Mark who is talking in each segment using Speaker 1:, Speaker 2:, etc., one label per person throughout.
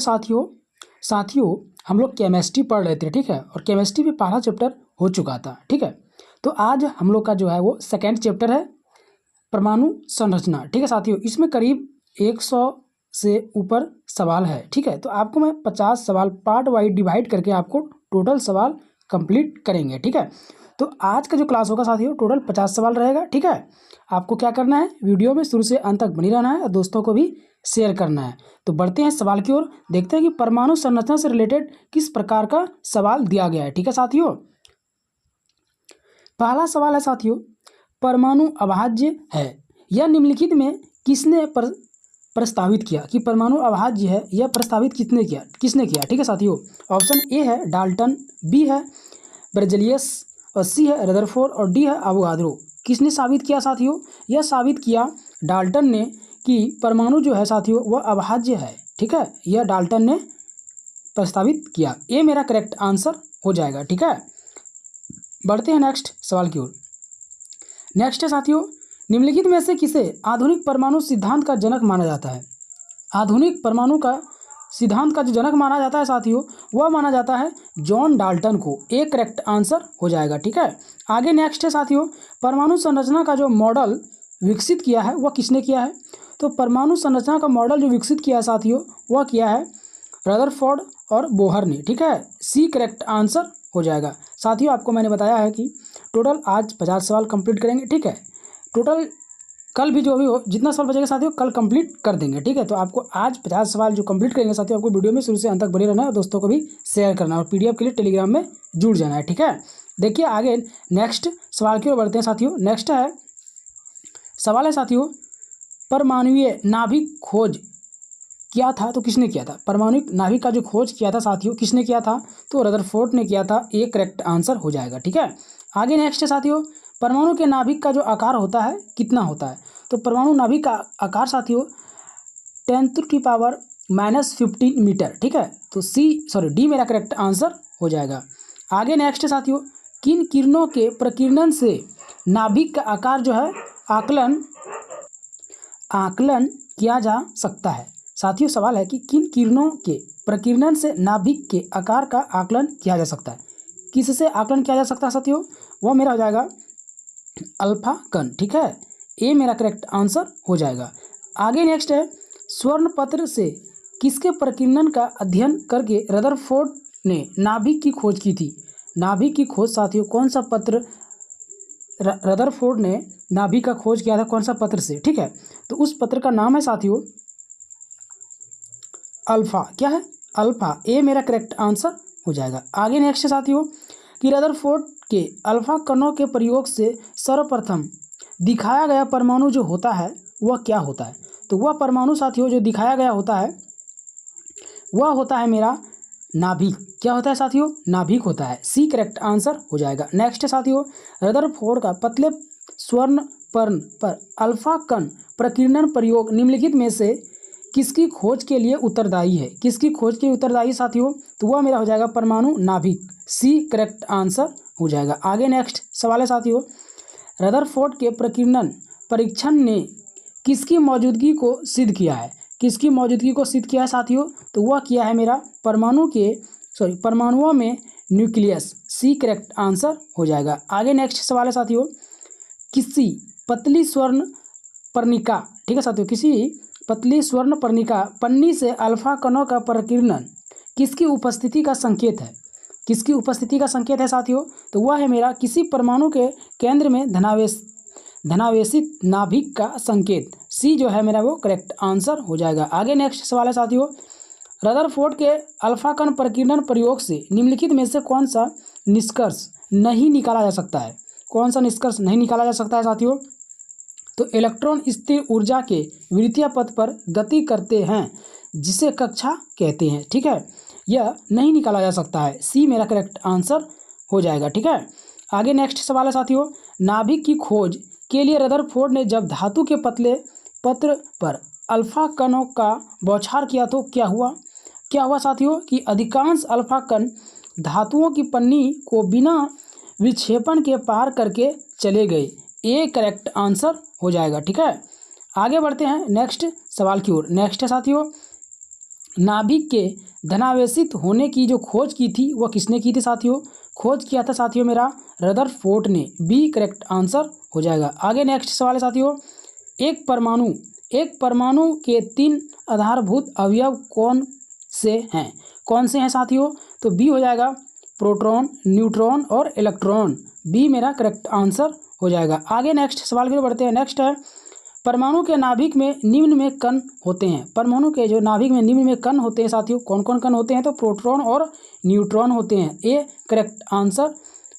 Speaker 1: देखिए साथियों हम लोग केमिस्ट्री पढ़ रहे थे, ठीक है, और केमिस्ट्री में पहला चैप्टर हो चुका था, ठीक है। तो आज हम लोग का जो है वो सेकेंड चैप्टर है परमाणु संरचना, ठीक है साथियों। इसमें करीब 100 से ऊपर सवाल है, ठीक है। तो आपको मैं 50 सवाल पार्ट वाइज डिवाइड करके आपको टोटल सवाल कंप्लीट करेंगे, ठीक है। तो आज का जो क्लास होगा साथियों टोटल 50 सवाल रहेगा, ठीक है। आपको क्या करना है, वीडियो में शुरू से अंत तक बनी रहना है और दोस्तों को भी शेयर करना है। तो बढ़ते हैं सवाल की ओर, देखते हैं कि परमाणु संरचना से रिलेटेड किस प्रकार का सवाल दिया गया है, ठीक है साथियों। पहला सवाल है साथियों, परमाणु अभाज्य है यह निम्नलिखित में किसने प्रस्तावित किया, कि परमाणु अभाज्य है यह प्रस्तावित किसने किया, ठीक है साथियों। ऑप्शन ए है डाल्टन, बी है बेrzelius और सी है रदरफोर्ड और डी है अवोगाद्रो। किसने साबित किया साथियों, यह साबित किया डाल्टन ने कि परमाणु जो है साथियों वह अभाज्य है, ठीक है। यह डाल्टन ने प्रस्तावित किया, ये मेरा करेक्ट आंसर हो जाएगा, ठीक है। बढ़ते हैं नेक्स्ट सवाल की ओर। नेक्स्ट है साथियों, निम्नलिखित में से किसे आधुनिक परमाणु सिद्धांत का जनक माना जाता है। आधुनिक परमाणु का सिद्धांत का जो जनक माना जाता है साथियों वह माना जाता है जॉन डाल्टन को, एक करेक्ट आंसर हो जाएगा, ठीक है। आगे नेक्स्ट है साथियों, परमाणु संरचना का जो मॉडल विकसित किया है वह किसने किया है। तो परमाणु संरचना का मॉडल जो विकसित किया है साथियों वह किया है रदरफोर्ड और बोहर ने, ठीक है। सी करेक्ट आंसर हो जाएगा। साथियों आपको मैंने बताया है कि टोटल आज 50 सवाल कंप्लीट करेंगे, ठीक है। टोटल कल भी जो भी हो जितना सवाल बचेगा साथियों कल कंप्लीट कर देंगे, ठीक है। तो आपको आज 50 सवाल जो कंप्लीट करेंगे साथियों आपको वीडियो में शुरू से अंत तक बने रहना है और दोस्तों को भी शेयर करना है और पीडीएफ के लिए टेलीग्राम में जुड़ जाना है, ठीक है। देखिए आगे नेक्स्ट सवाल की ओर बढ़ते हैं साथियों। नेक्स्ट है सवाल है साथियों, परमाणुीय नाभिक खोज किया था तो किसने किया था। परमाणु नाभिक का जो खोज किया था साथियों किसने किया था, तो रदरफोर्ड ने किया था, एक करेक्ट आंसर हो जाएगा, ठीक है। आगे नेक्स्ट है साथियों, परमाणु के नाभिक का जो आकार होता है कितना होता है। तो परमाणु नाभिक का आकार साथियों 10⁻⁻15 मीटर, ठीक है। तो डी मेरा करेक्ट आंसर हो जाएगा। आगे नेक्स्ट है साथियों, किन किरणों के प्रकीर्णन से नाभिक का आकार जो है आकलन किया जा सकता है। साथियों सवाल है कि किन किरणों के प्रकीर्णन से नाभिक के आकार का आकलन किया जा सकता है। किससे आकलन किया जा सकता है साथियों, वह मेरा हो जाएगा अल्फा कण, ठीक है। ये मेरा करेक्ट आंसर हो जाएगा। आगे नेक्स्ट है, स्वर्ण पत्र से किसके प्रकीर्णन का अध्ययन करके रदरफोर्ड ने नाभिक की खोज की थी। नाभिक की खोज साथियों कौन सा पत्र रदरफोर्ड ने नाभिक का खोज किया था, कौन सा पत्र से, ठीक है। तो उस पत्र का नाम है साथियों अल्फा, क्या है अल्फा, ये मेरा करेक्ट आंसर हो जाएगा। आगे नेक्स्ट है साथियों कि रदरफोर्ड के अल्फा कणों के प्रयोग से सर्वप्रथम दिखाया गया परमाणु जो होता है वह क्या होता है। तो वह परमाणु साथियों जो दिखाया गया होता है वह होता है मेरा नाभिक, क्या होता है साथियों नाभिक होता है, सी करेक्ट आंसर हो जाएगा। नेक्स्ट है साथियों, रदरफोर्ड का पतले स्वर्ण पर्ण पर अल्फा कण प्रकीर्णन प्रयोग निम्नलिखित में से किसकी खोज के लिए उत्तरदायी है। किसकी खोज के लिए उत्तरदायी साथियों, तो वह मेरा हो जाएगा परमाणु नाभिक, सी करेक्ट आंसर हो जाएगा। आगे नेक्स्ट सवाल है साथियों, रदरफोर्ड के प्रकीर्णन परीक्षण ने किसकी मौजूदगी को सिद्ध किया है। किसकी मौजूदगी को सिद्ध किया है साथियों, तो वह किया है मेरा परमाणुओं में न्यूक्लियस, सी करेक्ट आंसर हो जाएगा। आगे नेक्स्ट सवाल है साथियों, किसी पतली स्वर्ण पर्णिका, ठीक है साथियों, किसी पतली स्वर्ण पर्णिका पन्नी से अल्फा कणों का प्रकीर्णन किसकी उपस्थिति का संकेत है। किसकी उपस्थिति का संकेत है साथियों, तो वह है मेरा किसी परमाणु के केंद्र में धनावेशित नाभिक का संकेत, सी जो है मेरा वो करेक्ट आंसर हो जाएगा। आगे नेक्स्ट सवाल है साथियों, रदरफोर्ड के अल्फा कण प्रकीर्णन प्रयोग से निम्नलिखित में से कौन सा निष्कर्ष नहीं निकाला जा सकता है। कौन सा निष्कर्ष नहीं निकाला जा सकता है साथियों, तो इलेक्ट्रॉन स्थिर ऊर्जा के विद्युतीय पथ पर गति करते हैं जिसे कक्षा कहते हैं, ठीक है। यह नहीं निकाला जा सकता है, सी मेरा करेक्ट आंसर हो जाएगा, ठीक है। आगे नेक्स्ट सवाल है साथियों, नाभिक की खोज के लिए रदरफोर्ड ने जब धातु के पतले पत्र पर अल्फा कणों का बौछार किया तो क्या हुआ साथियों, कि अधिकांश अल्फा कण धातुओं की पन्नी को बिना विक्षेपण के पार करके चले गए, ये करेक्ट आंसर हो जाएगा, ठीक है। आगे बढ़ते हैं नेक्स्ट सवाल की ओर। नेक्स्ट है साथियों, नाभिक के धनावेशित होने की जो खोज की थी वह किसने की थी साथियों? खोज किया था साथियों मेरा रदरफोर्ड ने। बी करेक्ट आंसर हो जाएगा। आगे नेक्स्ट सवाल है साथियों, एक परमाणु के 3 आधारभूत अवयव कौन से हैं? कौन से हैं साथियों? तो बी हो जाएगा प्रोटॉन, न्यूट्रॉन और इलेक्ट्रॉन। बी मेरा करेक्ट आंसर हो जाएगा। आगे नेक्स्ट सवाल की ओर बढ़ते हैं। नेक्स्ट है, परमाणु के नाभिक में निम्न में कण होते हैं। परमाणु के जो नाभिक में निम्न में कण होते हैं साथियों, कौन कौन कण होते हैं? तो प्रोटॉन और न्यूट्रॉन होते हैं। ए करेक्ट आंसर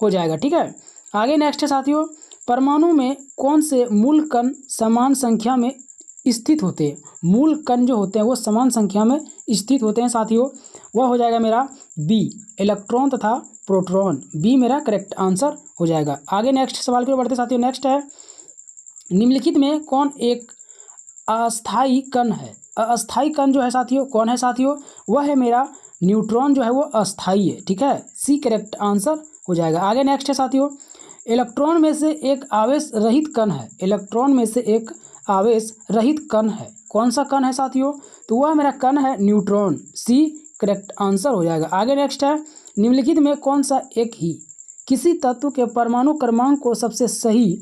Speaker 1: हो जाएगा। ठीक है, आगे नेक्स्ट है साथियों, परमाणु में कौन से मूल कण समान संख्या में स्थित होते हैं? मूल कण जो होते हैं वो समान संख्या में स्थित होते हैं साथियों। वह हो जाएगा मेरा बी इलेक्ट्रॉन तथा प्रोटॉन। बी मेरा करेक्ट आंसर हो जाएगा। आगे नेक्स्ट सवाल की ओर बढ़ते साथियों। नेक्स्ट है, निम्नलिखित में कौन एक अस्थायी कण है? अस्थायी कण जो है साथियों कौन है साथियों? वह है मेरा न्यूट्रॉन जो है वो अस्थायी है। ठीक है, सी करेक्ट आंसर हो जाएगा। आगे नेक्स्ट है साथियों, इलेक्ट्रॉन में से एक आवेश रहित कण है। इलेक्ट्रॉन में से एक आवेश रहित कण है। कौन सा कण है साथियों? तो वह मेरा कण है न्यूट्रॉन। सी करेक्ट आंसर हो जाएगा। आगे नेक्स्ट है, निम्नलिखित में कौन सा एक ही किसी तत्व के परमाणु क्रमांक को सबसे सही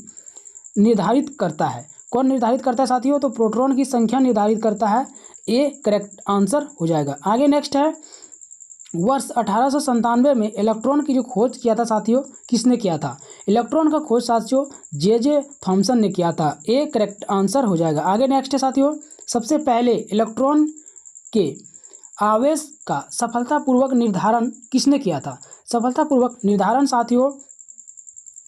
Speaker 1: निर्धारित करता है? कौन निर्धारित करता है साथियों? तो प्रोटॉन की संख्या निर्धारित करता है। ए करेक्ट आंसर हो जाएगा। आगे नेक्स्ट है, वर्ष 1897 में इलेक्ट्रॉन की जो खोज किया था साथियों किसने किया था? इलेक्ट्रॉन का खोज साथियों जे थॉमसन ने किया था। ए करेक्ट आंसर हो जाएगा। आगे नेक्स्ट है साथियों, सबसे पहले इलेक्ट्रॉन के आवेश का सफलतापूर्वक निर्धारण किसने किया था? सफलतापूर्वक निर्धारण साथियों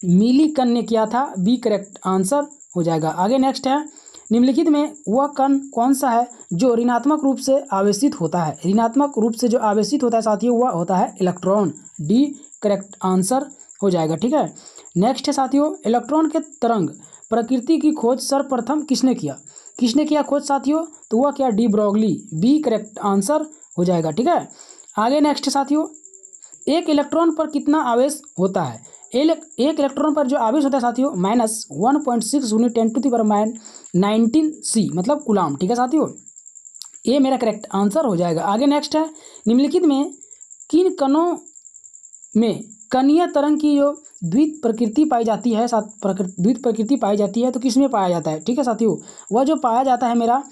Speaker 1: मिलीकन ने किया था। बी करेक्ट आंसर हो जाएगा। आगे नेक्स्ट है, निम्नलिखित में वह कण कौन सा है जो ऋणात्मक रूप से आवेशित होता है? ऋणात्मक रूप से जो आवेशित होता है साथियों वह होता है इलेक्ट्रॉन। डी करेक्ट आंसर हो जाएगा। ठीक है, नेक्स्ट है साथियों, इलेक्ट्रॉन के तरंग प्रकृति की खोज सर्वप्रथम किसने किया? किसने किया खोज साथियों? तो वह क्या? De Broglie. B correct answer हो जाएगा। ठीक है, आगे नेक्स्ट साथियों, एक इलेक्ट्रॉन पर कितना आवेश होता है? एक इलेक्ट्रॉन पर जो आवेश होता है साथियों -1.6 × 10⁻19 C मतलब कूलाम। ठीक है साथियों, ये मेरा करेक्ट आंसर हो जाएगा। आगे नेक्स्ट है, निम्नलिखित में किन कणों में कणीय तरंग की जो द्वित प्रकृति पाई जाती है द्वित प्रकृति पाई जाती है तो किस में पाया जाता है? ठीक है साथियों, वह जो पाया जाता है मेरा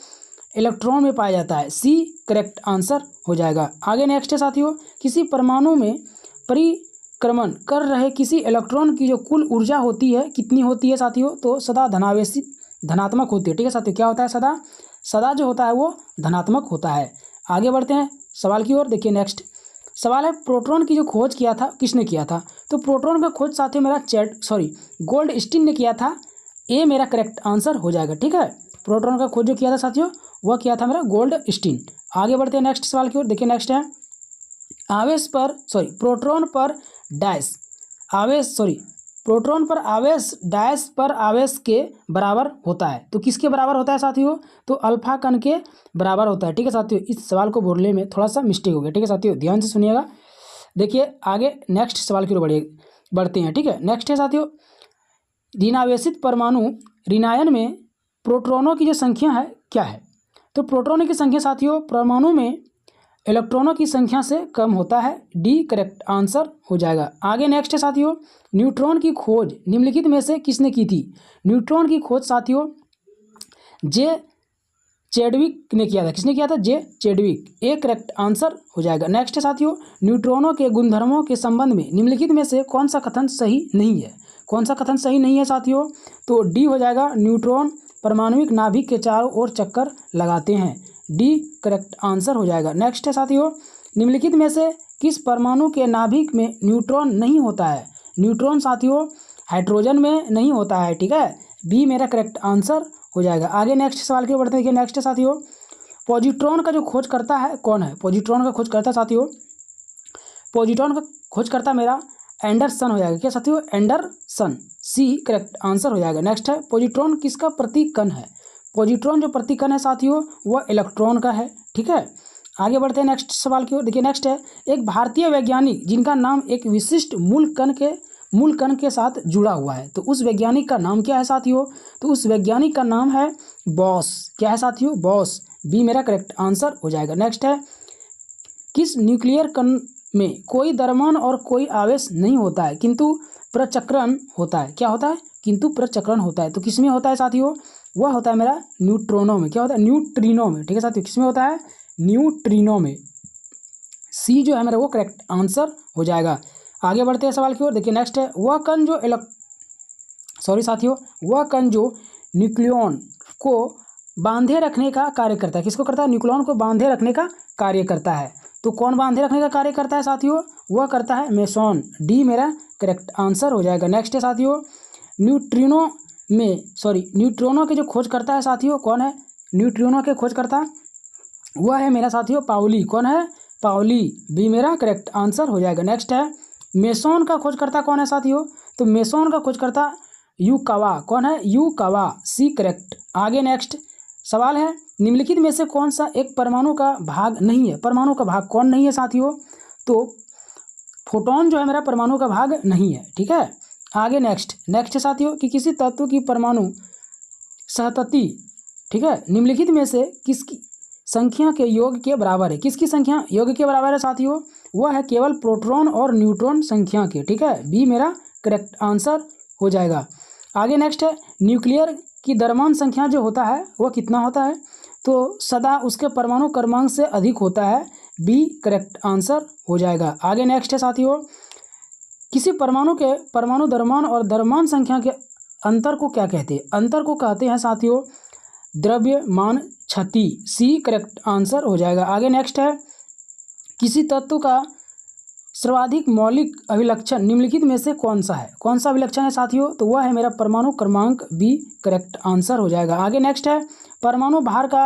Speaker 1: इलेक्ट्रॉन में पाया जाता है। सी करेक्ट आंसर हो जाएगा। आगे नेक्स्ट है साथियों, किसी परमाणु में परिक्रमण कर रहे किसी इलेक्ट्रॉन की जो कुल ऊर्जा होती है कितनी होती है साथियों? तो सदा धनात्मक होती है। ठीक है साथियों, क्या होता है? सदा जो होता है वो धनात्मक होता है। आगे बढ़ते हैं सवाल की ओर। देखिए नेक्स्ट सवाल है, प्रोटॉन की जो खोज किया था किसने किया था? तो प्रोटॉन का खोज साथियों मेरा गोल्डस्टीन ने किया था। ए मेरा करेक्ट आंसर हो जाएगा। ठीक है, प्रोटॉन का खोज जो किया था साथियों वह किया था मेरा गोल्डस्टीन। आगे बढ़ते हैं नेक्स्ट सवाल की ओर। देखिए नेक्स्ट है, प्रोटॉन पर आवेश डैश पर आवेश के बराबर होता है। तो किसके बराबर होता है साथियों? तो अल्फा कण के बराबर होता है। ठीक है साथियों, इस सवाल को बोलने में थोड़ा सा मिस्टेक हो गया। ठीक है साथियों, ध्यान से सुनिएगा। देखिए आगे नेक्स्ट सवाल की ओर बढ़ते हैं। ठीक है, नेक्स्ट है साथियों, ऋणावेशित परमाणु ऋणायन में प्रोटॉनों की जो संख्या है क्या है? तो प्रोटॉनों की संख्या साथियों परमाणु में इलेक्ट्रॉनों की संख्या से कम होता है। डी करेक्ट आंसर हो जाएगा। आगे नेक्स्ट है साथियों, न्यूट्रॉन की खोज निम्नलिखित में से किसने की थी? न्यूट्रॉन की खोज साथियों जे चैडविक ने किया था। किसने किया था? जे चैडविक। ए करेक्ट आंसर हो जाएगा। नेक्स्ट है साथियों, न्यूट्रॉनों के गुणधर्मों के संबंध में निम्नलिखित में से कौन सा कथन सही नहीं है? कौन सा कथन सही नहीं है साथियों? तो डी हो जाएगा, न्यूट्रॉन परमाणुविक नाभिक के चारों ओर चक्कर लगाते हैं। डी करेक्ट आंसर हो जाएगा। नेक्स्ट है साथियों, निम्नलिखित में से किस परमाणु के नाभिक में न्यूट्रॉन नहीं होता है? न्यूट्रॉन साथियों हाइड्रोजन में नहीं होता है। ठीक है, बी मेरा करेक्ट आंसर हो जाएगा। आगे नेक्स्ट सवाल की ओर बढ़ते हैं। नेक्स्ट है साथियों, पॉजिट्रॉन का जो खोज करता है कौन है? पॉजिट्रॉन का खोज करता साथियों पॉजिट्रॉन का खोज करता मेरा एंडरसन हो जाएगा। क्या साथियों? एंडरसन। सी करेक्ट आंसर हो जाएगा। नेक्स्ट है, पॉजिट्रॉन किसका प्रतीक कण है? पॉजिट्रॉन जो प्रतीक कण है साथियों वह इलेक्ट्रॉन का है। ठीक है, आगे बढ़ते हैं नेक्स्ट सवाल की ओर। देखिए नेक्स्ट है, एक भारतीय वैज्ञानिक जिनका नाम एक विशिष्ट मूल कण के साथ जुड़ा हुआ है, तो उस वैज्ञानिक का नाम क्या है साथियों? तो उस वैज्ञानिक का नाम है बॉस। क्या है साथियों? बॉस। बी मेरा करेक्ट आंसर हो जाएगा। नेक्स्ट है, किस न्यूक्लियर कण में कोई द्रव्यमान और कोई आवेश नहीं होता है किंतु प्रचक्रण होता है? क्या होता है? किंतु प्रचक्रण होता है। तो किसमें होता है साथियों? वह होता है मेरा न्यूट्रॉनों में। क्या होता है? न्यूट्रिनो में। ठीक है साथियों, किसमें होता है? न्यूट्रिनो में। सी जो है मेरा वो करेक्ट आंसर हो जाएगा। आगे बढ़ते हैं सवाल की ओर। देखिए नेक्स्ट है, वह कण जो वह कण जो न्यूक्लियॉन को बांधे रखने का कार्य करता है। किसको करता है? न्यूक्लियॉन को बांधे रखने का कार्य करता है। तो कौन बांधे रखने का कार्य करता है साथियों? वह करता है मेसोन। डी मेरा करेक्ट आंसर हो जाएगा। नेक्स्ट है साथियों, न्यूट्रिनो के जो खोज करता है साथियों, कौन है? न्यूट्रिनो के खोज करता वह है मेरा साथियों पाउली। कौन है? पाउली। बी मेरा करेक्ट आंसर हो जाएगा। नेक्स्ट है, मेसोन का खोजकर्ता कौन है साथियों? तो मेसोन का खोजकर्ता युकावा। कौन है? युकावा। C correct. आगे नेक्स्ट सवाल है, निम्नलिखित में से कौन सा एक परमाणु का भाग नहीं है? परमाणु का भाग कौन नहीं है साथियों? तो फोटोन जो है मेरा परमाणु का भाग नहीं है। ठीक है, आगे नेक्स्ट है साथियों कि किसी तत्व की परमाणु सहतती, ठीक है, निम्नलिखित में से किसकी संख्या के योग के बराबर है? किसकी संख्या योग के बराबर है साथियों? वह है केवल प्रोटॉन और न्यूट्रॉन संख्या के। ठीक है, बी मेरा करेक्ट आंसर हो जाएगा। आगे नेक्स्ट है, न्यूक्लियर की द्रव्यमान संख्या जो होता है वह कितना होता है? तो सदा उसके परमाणु क्रमांक से अधिक होता है। बी करेक्ट आंसर हो जाएगा। आगे नेक्स्ट है साथियों, किसी परमाणु के परमाणु द्रव्यमान और द्रव्यमान संख्या के अंतर को क्या कहते हैं? अंतर को कहते हैं साथियों द्रव्यमान क्षति। सी करेक्ट आंसर हो जाएगा। आगे नेक्स्ट है, किसी तत्व का सर्वाधिक मौलिक अभिलक्षण निम्नलिखित में से कौन सा है? कौन सा अभिलक्षण है साथियों? तो वह है मेरा परमाणु क्रमांक। बी करेक्ट आंसर हो जाएगा। आगे नेक्स्ट है, परमाणु भार का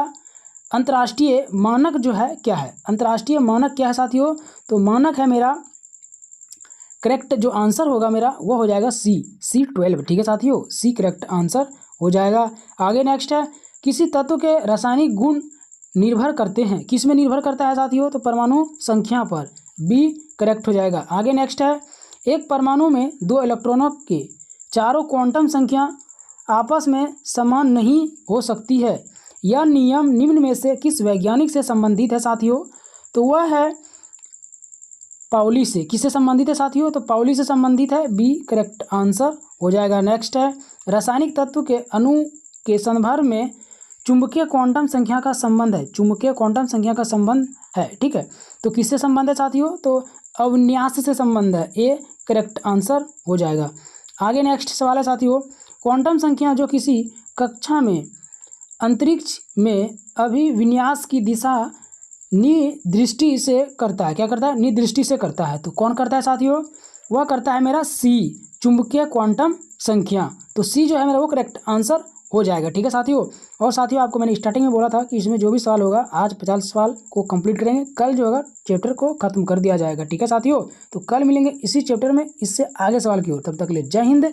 Speaker 1: अंतर्राष्ट्रीय मानक जो है क्या है? अंतर्राष्ट्रीय मानक क्या है साथियों? तो मानक है मेरा करेक्ट जो आंसर होगा मेरा वो हो जाएगा C12। ठीक है साथियों, सी करेक्ट आंसर हो जाएगा। आगे नेक्स्ट है, किसी तत्व के रासायनिक गुण निर्भर करते हैं, किस में निर्भर करता है साथियों? तो परमाणु संख्या पर। बी करेक्ट हो जाएगा। आगे नेक्स्ट है, एक परमाणु में 2 इलेक्ट्रॉनों के चारों क्वांटम संख्या आपस में समान नहीं हो सकती है। यह नियम निम्न में से किस वैज्ञानिक से संबंधित है साथियों? तो वह है पाउली से। किससे संबंधित है साथियों? तो पाउली से संबंधित है। बी करेक्ट आंसर हो जाएगा। नेक्स्ट है, रासायनिक तत्व के अणु के संदर्भ में चुंबकीय क्वांटम संख्या का संबंध है। चुंबकीय क्वांटम संख्या का संबंध है। ठीक है, तो किससे संबंध है साथियों? तो अविन्यास से संबंध है। ए करेक्ट आंसर हो जाएगा। आगे नेक्स्ट सवाल है साथियों, क्वांटम संख्या जो किसी कक्षा में अंतरिक्ष में अभिविन्यास की दिशा निदृष्टि से करता है। क्या करता है? निदृष्टि से करता है। तो कौन करता है साथियों? वह करता है मेरा सी चुंबकीय क्वांटम संख्या। तो सी जो है मेरा वो करेक्ट आंसर हो जाएगा। ठीक है साथियों, और साथियों आपको मैंने स्टार्टिंग में बोला था कि इसमें जो भी सवाल होगा आज 50 सवाल को कंप्लीट करेंगे, कल जो होगा चैप्टर को खत्म कर दिया जाएगा। ठीक है साथियों, तो कल मिलेंगे इसी चैप्टर में इससे आगे सवाल की ओर। तब तक के लिए जय हिंद।